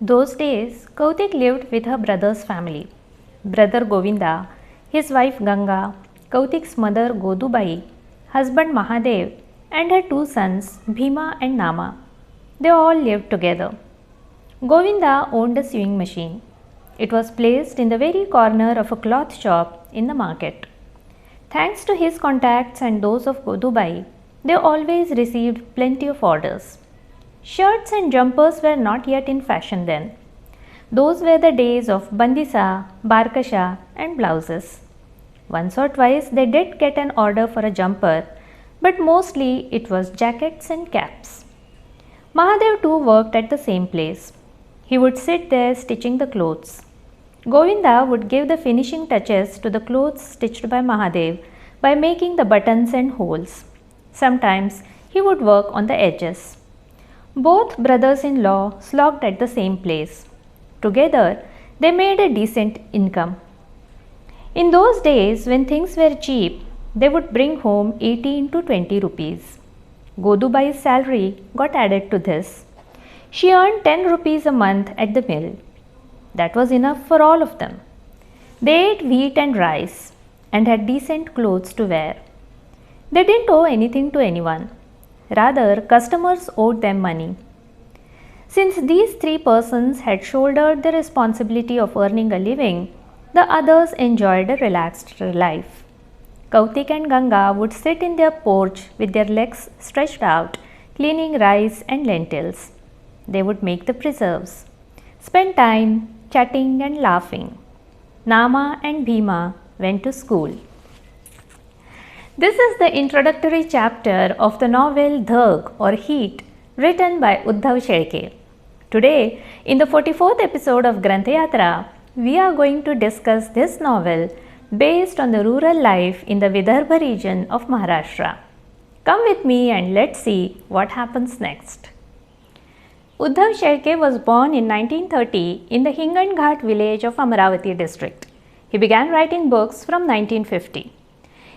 Those days, Kautik lived with her brother's family. Brother Govinda, his wife Ganga, Kautik's mother Godubai, husband Mahadev, and her two sons Bhima and Nama. They all lived together. Govinda owned a sewing machine. It was placed in the very corner of a cloth shop in the market. Thanks to his contacts and those of Godubai, they always received plenty of orders. Shirts and jumpers were not yet in fashion then. Those were the days of bandisa, barkasha and blouses. Once or twice they did get an order for a jumper, but mostly it was jackets and caps. Mahadev too worked at the same place. He would sit there stitching the clothes. Govinda would give the finishing touches to the clothes stitched by Mahadev by making the buttons and holes. Sometimes he would work on the edges. Both brothers-in-law slogged at the same place. Together, they made a decent income. In those days, when things were cheap, they would bring home 18 to 20 rupees. Godubai's salary got added to this. She earned 10 rupees a month at the mill. That was enough for all of them. They ate wheat and rice and had decent clothes to wear. They didn't owe anything to anyone. Rather, customers owed them money. Since these three persons had shouldered the responsibility of earning a living, the others enjoyed a relaxed life. Kautik and Ganga would sit in their porch with their legs stretched out, cleaning rice and lentils. They would make the preserves, spend time chatting and laughing. Nama and Bhima went to school. This is the introductory chapter of the novel Dhag or Heat, written by Uddhav Shelke. Today, in the 44th episode of Granthyatra, we are going to discuss this novel based on the rural life in the Vidarbh region of Maharashtra. Come with me and let's see what happens next. Uddhav Shelke was born in 1930 in the Hinganghat village of Amravati district. He began writing books from 1950.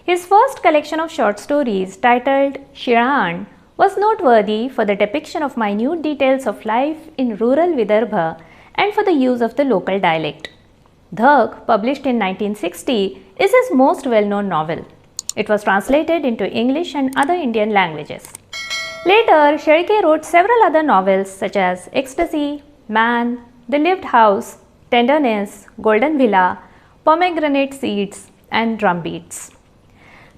His first collection of short stories, titled Shiran, was noteworthy for the depiction of minute details of life in rural Vidarbha and for the use of the local dialect. Dhag, published in 1960, is his most well-known novel. It was translated into English and other Indian languages. Later, Shelke wrote several other novels such as Ecstasy, Man, The Lived House, Tenderness, Golden Villa, Pomegranate Seeds, and Drumbeats.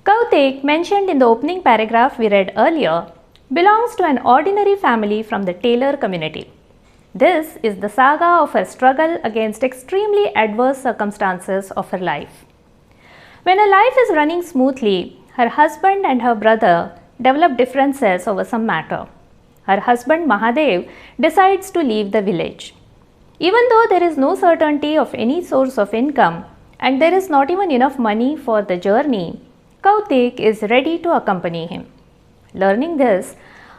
Kautik, mentioned in the opening paragraph we read earlier, belongs to an ordinary family from the tailor community. This is the saga of her struggle against extremely adverse circumstances of her life. When her life is running smoothly, her husband and her brother develop differences over some matter. Her husband Mahadev decides to leave the village. Even though there is no certainty of any source of income and there is not even enough money for the journey, Kautik is ready to accompany him. Learning this,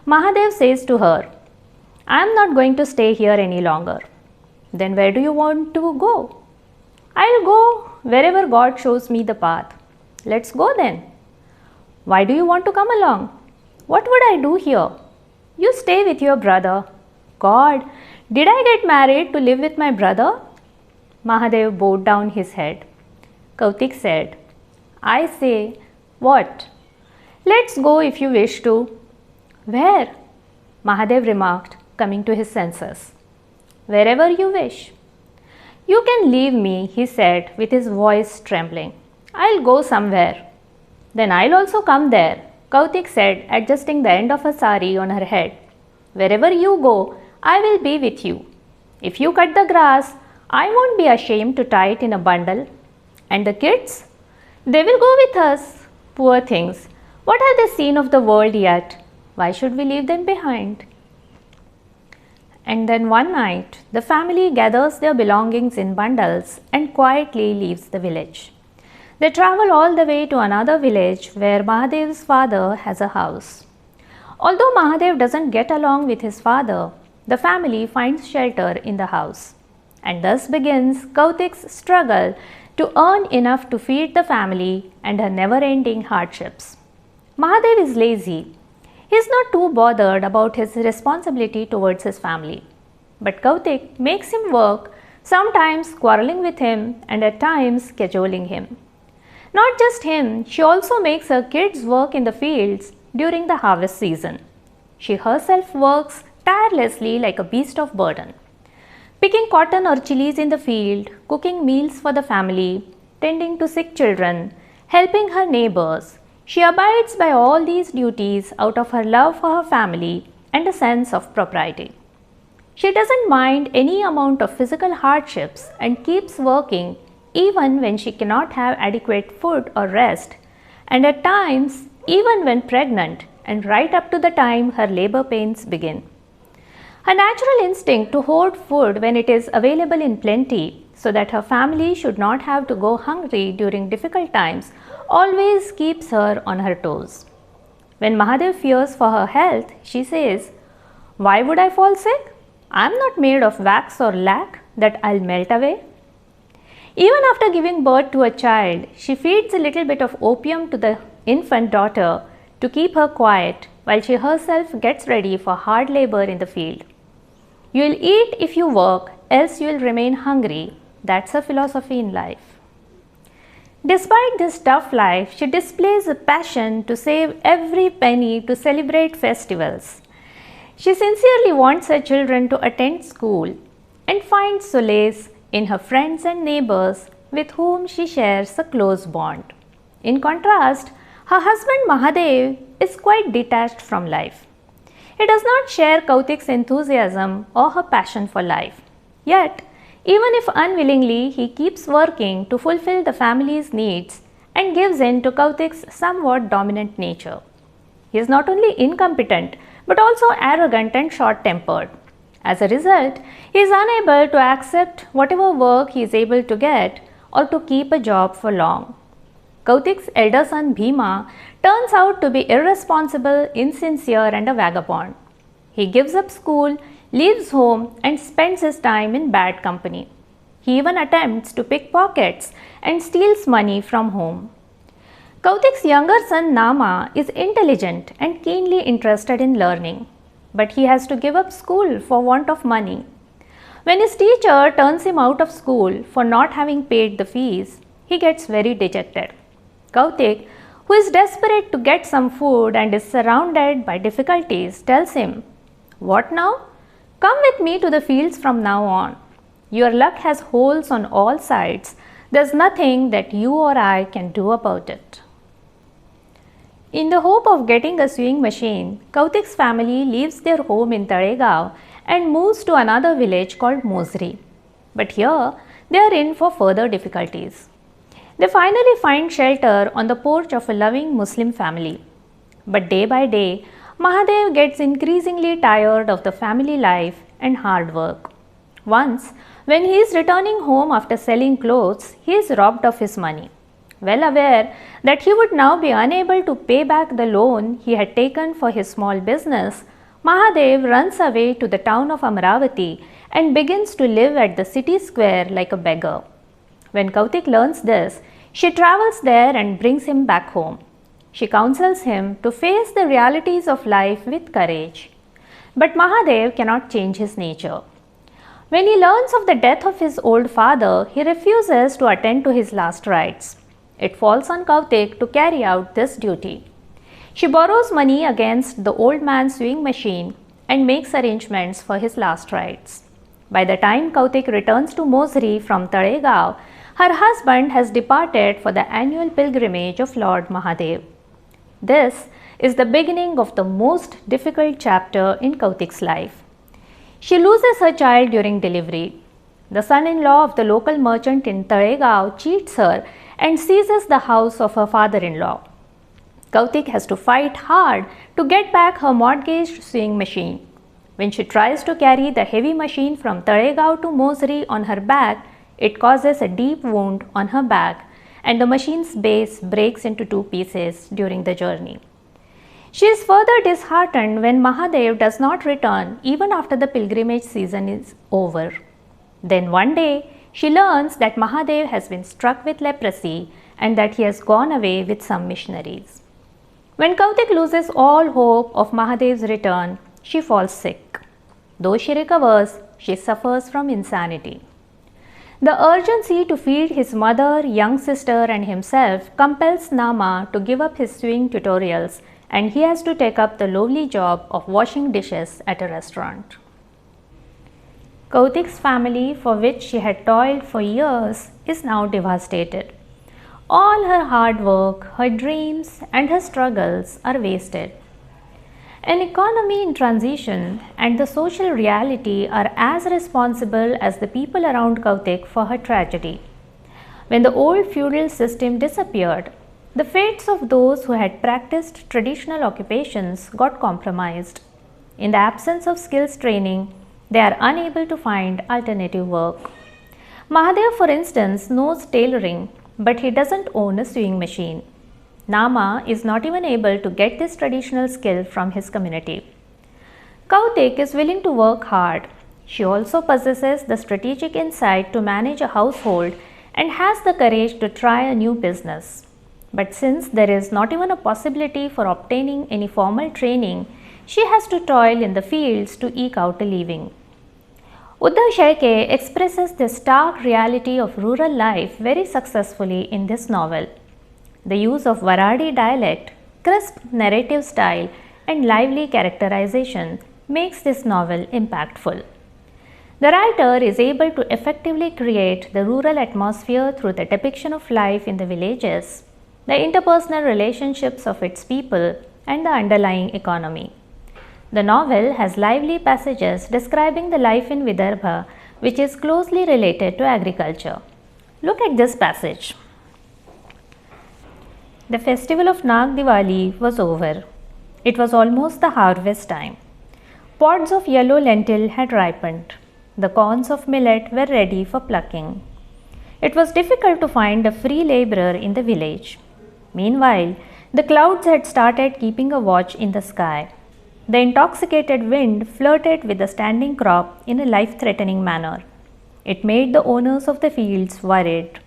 Mahadev says to her, "I am not going to stay here any longer." "Then where do you want to go?" "I'll go wherever God shows me the path." "Let's go then." "Why do you want to come along?" "What would I do here?" "You stay with your brother." "God, did I get married to live with my brother?" Mahadev bowed down his head. Kautik said, "I say, what?" "Let's go if you wish to." "Where?" Mahadev remarked, coming to his senses. "Wherever you wish." "You can leave me," he said with his voice trembling. "I'll go somewhere." "Then I'll also come there," Kautik said, adjusting the end of a sari on her head. "Wherever you go, I will be with you. If you cut the grass, I won't be ashamed to tie it in a bundle. And the kids? They will go with us. Poor things. What have they seen of the world yet? Why should we leave them behind?" And then one night, the family gathers their belongings in bundles and quietly leaves the village. They travel all the way to another village where Mahadev's father has a house. Although Mahadev doesn't get along with his father, the family finds shelter in the house. And thus begins Kautik's struggle to earn enough to feed the family and her never-ending hardships. Mahadev is lazy. He is not too bothered about his responsibility towards his family. But Kautik makes him work, sometimes quarreling with him and at times cajoling him. Not just him, she also makes her kids work in the fields during the harvest season. She herself works tirelessly like a beast of burden, picking cotton or chilies in the field, cooking meals for the family, tending to sick children, helping her neighbors. She abides by all these duties out of her love for her family and a sense of propriety. She doesn't mind any amount of physical hardships and keeps working even when she cannot have adequate food or rest, and at times even when pregnant and right up to the time her labor pains begin. Her natural instinct to hoard food when it is available in plenty so that her family should not have to go hungry during difficult times always keeps her on her toes. When Mahadev fears for her health, she says, "Why would I fall sick? I am not made of wax or lac that I'll melt away." Even after giving birth to a child, she feeds a little bit of opium to the infant daughter to keep her quiet while she herself gets ready for hard labor in the field. You will eat if you work, else you will remain hungry. That's her philosophy in life. Despite this tough life, she displays a passion to save every penny to celebrate festivals. She sincerely wants her children to attend school and find solace in her friends and neighbors with whom she shares a close bond. In contrast, her husband Mahadev is quite detached from life. He does not share Kautik's enthusiasm or her passion for life. Yet, even if unwillingly, he keeps working to fulfill the family's needs and gives in to Kautik's somewhat dominant nature. He is not only incompetent but also arrogant and short-tempered. As a result, he is unable to accept whatever work he is able to get or to keep a job for long. Kautik's elder son Bhima turns out to be irresponsible, insincere and a vagabond. He gives up school, leaves home and spends his time in bad company. He even attempts to pick pockets and steals money from home. Kautik's younger son Nama is intelligent and keenly interested in learning, but he has to give up school for want of money. When his teacher turns him out of school for not having paid the fees, he gets very dejected. Kautik, who is desperate to get some food and is surrounded by difficulties, tells him, "What now? Come with me to the fields from now on. Your luck has holes on all sides. There's nothing that you or I can do about it." In the hope of getting a sewing machine, Kautik's family leaves their home in Talegaon and moves to another village called Mosri. But here, they are in for further difficulties. They finally find shelter on the porch of a loving Muslim family. But day by day, Mahadev gets increasingly tired of the family life and hard work. Once, when he is returning home after selling clothes, he is robbed of his money. Well aware that he would now be unable to pay back the loan he had taken for his small business, Mahadev runs away to the town of Amravati and begins to live at the city square like a beggar. When Kautik learns this, she travels there and brings him back home. She counsels him to face the realities of life with courage. But Mahadev cannot change his nature. When he learns of the death of his old father, he refuses to attend to his last rites. It falls on Kautik to carry out this duty. She borrows money against the old man's sewing machine and makes arrangements for his last rites. By the time Kautik returns to Mosri from Talegaon, her husband has departed for the annual pilgrimage of Lord Mahadev. This is the beginning of the most difficult chapter in Kautik's life. She loses her child during delivery. The son-in-law of the local merchant in Talegaon cheats her and seizes the house of her father-in-law. Kautik has to fight hard to get back her mortgaged sewing machine. When she tries to carry the heavy machine from Talegaon to Mosri on her back, it causes a deep wound on her back and the machine's base breaks into two pieces during the journey. She is further disheartened when Mahadev does not return even after the pilgrimage season is over. Then one day, she learns that Mahadev has been struck with leprosy and that he has gone away with some missionaries. When Kautik loses all hope of Mahadev's return, she falls sick. Though she recovers, she suffers from insanity. The urgency to feed his mother, young sister, and himself compels Nama to give up his sewing tutorials, and he has to take up the lowly job of washing dishes at a restaurant. Kautik's family, for which she had toiled for years, is now devastated. All her hard work, her dreams, and her struggles are wasted. An economy in transition and the social reality are as responsible as the people around Kautik for her tragedy. When the old feudal system disappeared, the fates of those who had practiced traditional occupations got compromised. In the absence of skills training, they are unable to find alternative work. Mahadev, for instance, knows tailoring, but he doesn't own a sewing machine. Nama is not even able to get this traditional skill from his community. Kautik is willing to work hard. She also possesses the strategic insight to manage a household and has the courage to try a new business. But since there is not even a possibility for obtaining any formal training, she has to toil in the fields to eke out a living. Uddhav Shelke expresses the stark reality of rural life very successfully in this novel. The use of Varadi dialect, crisp narrative style, and lively characterization makes this novel impactful. The writer is able to effectively create the rural atmosphere through the depiction of life in the villages, the interpersonal relationships of its people, and the underlying economy. The novel has lively passages describing the life in Vidarbh, which is closely related to agriculture. Look at this passage. The festival of Nag Diwali was over. It was almost the harvest time. Pods of yellow lentil had ripened. The corns of millet were ready for plucking. It was difficult to find a free laborer in the village. Meanwhile, the clouds had started keeping a watch in the sky. The intoxicated wind flirted with the standing crop in a life-threatening manner. It made the owners of the fields worried.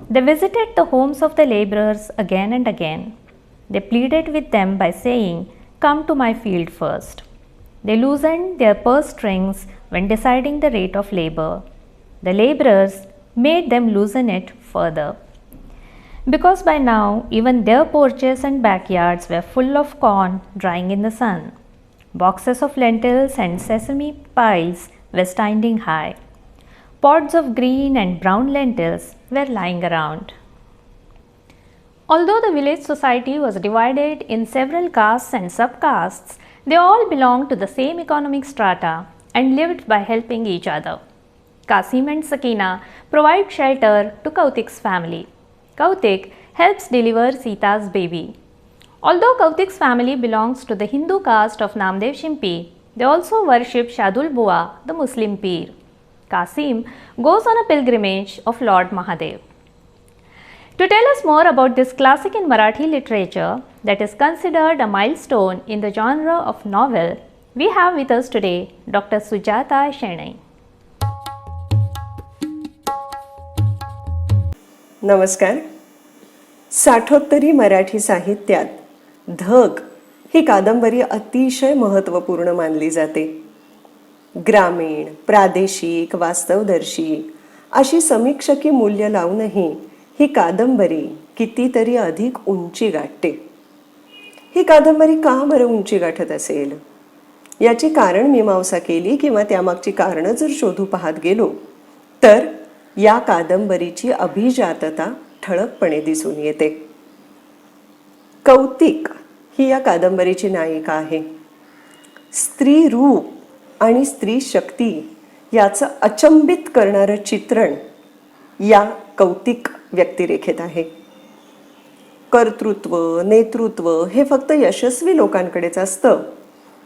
They visited the homes of the laborers again and again. They pleaded with them by saying, "Come to my field first." They loosened their purse strings when deciding the rate of labor. The laborers made them loosen it further. Because by now, even their porches and backyards were full of corn drying in the sun. Boxes of lentils and sesame piles were standing high. Pods of green and brown lentils were lying around. Although the village society was divided in several castes and subcastes, they all belonged to the same economic strata and lived by helping each other. Kasim and Sakina provide shelter to Kautik's family. Kautik helps deliver Sita's baby. Although Kautik's family belongs to the Hindu caste of Namdev Shimpi, they also worship Shadul Bua, the Muslim Peer. Kasim goes on a pilgrimage of Lord Mahadev. To tell us more about this classic in Marathi literature that is considered a milestone in the genre of novel, we have with us today Dr. Sujata Shenai. नमस्कार. साठोत्तरी मराठी साहित्यात धग ही कादंबरी अतिशय महत्त्वपूर्ण मानली जाते. ग्रामीण, प्रादेशिक, वास्तवदर्शी अशी समीक्षकी मूल्य लावूनही ही कादंबरी कितीतरी अधिक उंची गाठते. ही कादंबरी का बरं उंची गाठत असेल याची कारण मीमांसा केली किंवा त्यामागची कारणं जर शोधू पाहत गेलो तर या कादंबरीची अभिजातता ठळकपणे दिसून येते. कौतिक ही या कादंबरीची नायिका आहे. स्त्री रूप आणि स्त्री शक्ती याचं अचंबित करणारं चित्रण या कौतिक व्यक्तिरेखेत आहे. कर्तृत्व, नेतृत्व हे फक्त यशस्वी लोकांकडेच असतं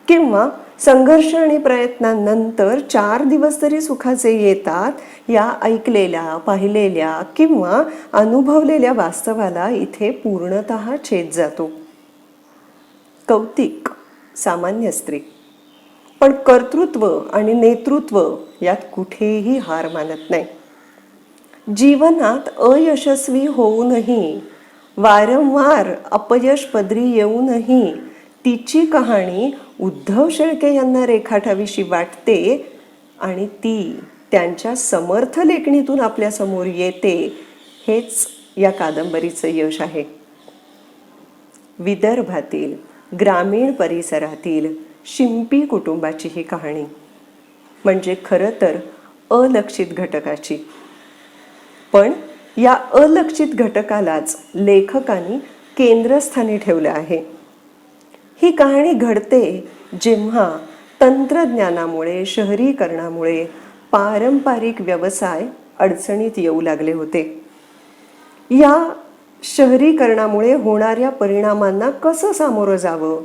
किंवा संघर्ष आणि प्रयत्नांनंतर 4 दिवस तरी सुखाचे येतात या ऐकलेल्या, पाहिलेल्या किंवा अनुभवलेल्या वास्तवाला इथे पूर्णतः छेद जातो. कौतिक सामान्य स्त्री, पण कर्तृत्व आणि नेतृत्व यात कुठेही हार मानत नाही. जीवनात अयशस्वी होऊनही, वारंवार अपयश पदरी येऊनही तिची कहाणी उद्धव शेळके यांना रेखाटावीशी वाटते आणि ती त्यांच्या समर्थ लेखणीतून आपल्यासमोर येते, हेच या कादंबरीचं यश आहे. विदर्भातील ग्रामीण परिसरातील शिंपी कुटुंबाची ही कहाणी म्हणजे खरं तर अलक्षित घटकाची. पण या अलक्षित घटकालाच लेखकांनी केंद्रस्थानी ठेवलं आहे. ही कहाणी घडते जेव्हा तंत्रज्ञानामुळे, शहरीकरणामुळे पारंपरिक व्यवसाय अडचणीत येऊ लागले होते. या शहरीकरणामुळे होणाऱ्या परिणामांना कसं सामोरं जावं,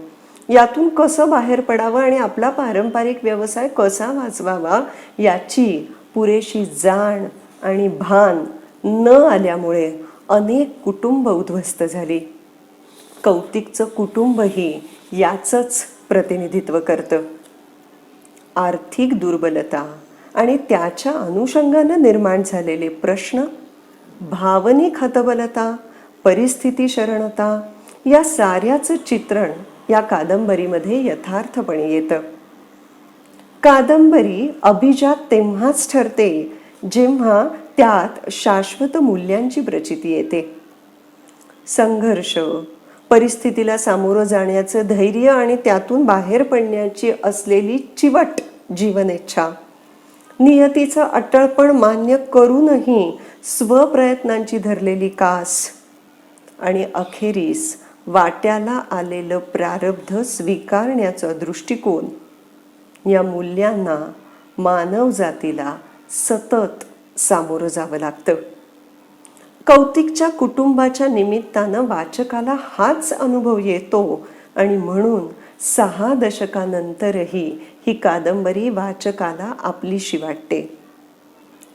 यातून कसं बाहेर पडावं आणि आपला पारंपरिक व्यवसाय कसा वाचवावा याची पुरेशी जाण आणि भान न आल्यामुळे अनेक कुटुंब उद्ध्वस्त झाली. कौतिकचं कुटुंबही याचंच प्रतिनिधित्व करतं. आर्थिक दुर्बलता आणि त्याच्या अनुषंगानं निर्माण झालेले प्रश्न, भावनिक हतबलता, परिस्थिती शरणता या साऱ्याचं चित्रण या कादंबरीमध्ये यथार्थपणे येतं. कादंबरी अभिजात तेव्हाच ठरते जेव्हा त्यात शाश्वत मूल्यांची प्रचिती येते. संघर्ष, परिस्थितीला सामोरं जाण्याचं धैर्य आणि त्यातून बाहेर पडण्याची असलेली चिवट जीवनेच्छा, नियतीचं अट्टळपण मान्य करूनही स्वप्रयत्नांची धरलेली कास आणि अखेरीस वाट्याला आलेलं प्रारब्ध स्वीकारण्याचा दृष्टिकोन, या मूल्यांना मानव जातीला सतत सामोरं जावं लागतं. कौतिकच्या कुटुंबाच्या निमित्तानं वाचकाला हाच अनुभव येतो आणि म्हणून 6 दशकानंतरही ही कादंबरी वाचकाला आपलीशी वाटते.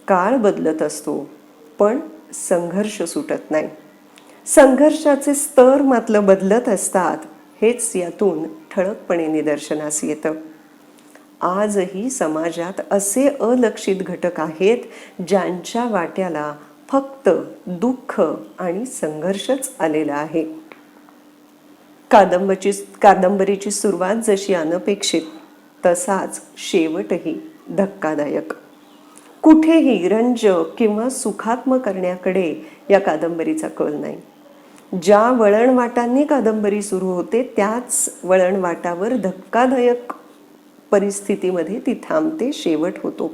काळ बदलत असतो पण संघर्ष सुटत नाही. संघर्षाचे स्तर मात्र बदलत असतात, हेच यातून ठळकपणे निदर्शनास येतं. आजही समाजात असे अलक्षित घटक आहेत ज्यांच्या वाट्याला फक्त दुःख आणि संघर्षच आलेला आहे. कादंबरीची सुरुवात जशी अनपेक्षित तसाच शेवटही धक्कादायक. कुठेही रंज किंवा सुखात्म करण्याकडे या कादंबरीचा कल नाही. ज्या वळणवाटांनी कादंबरी सुरू होते त्याच वळणवाटावर धक्कादायक परिस्थितीमध्ये ती थांबते, शेवट होतो.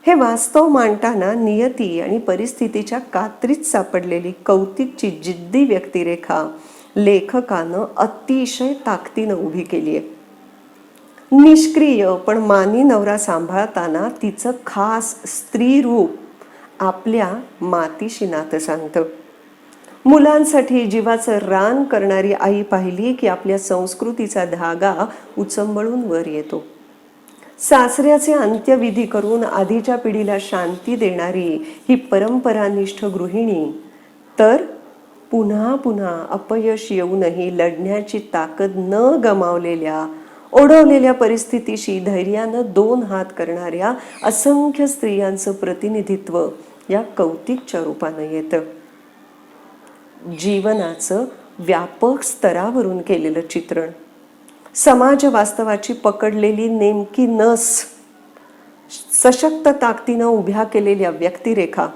हे वास्तव मांडताना नियती आणि परिस्थितीच्या कात्रीत सापडलेली कौतिकची जिद्दी व्यक्तिरेखा लेखकानं अतिशय ताकदीनं उभी केली आहे. निष्क्रिय पण मानी नवरा सांभाळताना तिचं खास स्त्री रूप आपल्या मातीशी नातं सांगतं. मुलांसाठी जीवाचं रान करणारी आई पाहिली की आपल्या संस्कृतीचा धागा उचंबळून वर येतो. सासऱ्याचे अंत्यविधी करून आधीच्या पिढीला शांती देणारी ही परंपरानिष्ठ गृहिणी तर पुन्हा पुन्हा अपयश येऊनही लढण्याची ताकद न गमावलेल्या, ओढवलेल्या परिस्थितीशी धैर्यानं 2 हात करणाऱ्या असंख्य स्त्रियांचं प्रतिनिधित्व या कौतिकच्या रूपानं येतं. जीवनाचं व्यापक स्तरावरून केलेलं चित्रण, समाज वास्तवाची पकडलेली नेमकी नस, सशक्त ताकदीनं उभ्या केलेल्या व्यक्तिरेखा,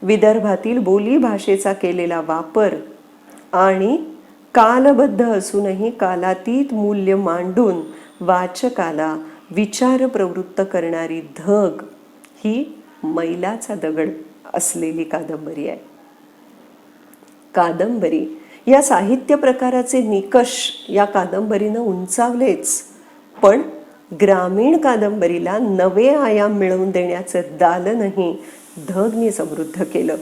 विदर्भातील बोली भाषेचा केलेला वापर आणि कालबद्ध असूनही कालातीत मूल्य मांडून वाचकाला विचार प्रवृत्त करणारी धग ही मैलाचा दगड असलेली कादंबरी आहे. कादंबरी या साहित्य प्रकाराचे निकष या कादंबरीनं उंचावलेच, पण ग्रामीण कादंबरीला नवे आयाम मिळवून देण्याचं दालनही धगने समृद्ध केलं.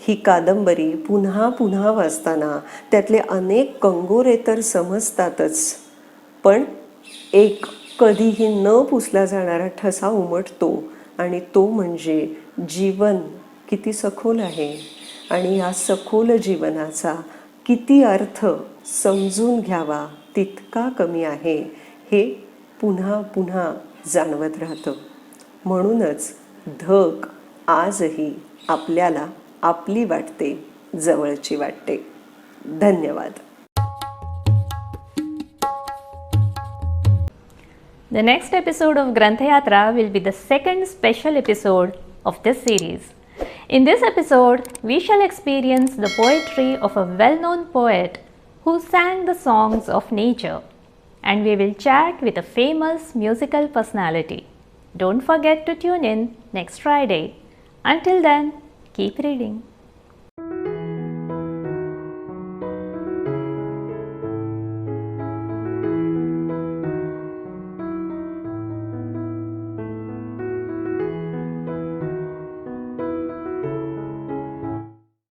ही कादंबरी पुन्हा पुन्हा वाचताना त्यातले अनेक कंगोरे तर समजतातच, पण एक कधीही न पुसला जाणारा ठसा उमटतो आणि तो म्हणजे जीवन किती सखोल आहे आणि या सखोल जीवनाचा किती अर्थ समजून घ्यावा तितका कमी आहे हे पुन्हा पुन्हा जाणवत राहतं. म्हणूनच धग आजही आपल्याला आपली वाटते, जवळची वाटते. धन्यवाद. The next episode of Granthyatra will be the second special episode of this series. In this episode, we shall experience the poetry of a well-known poet who sang the songs of nature, and we will chat with a famous musical personality. Don't forget to tune in next Friday. Until then, keep reading.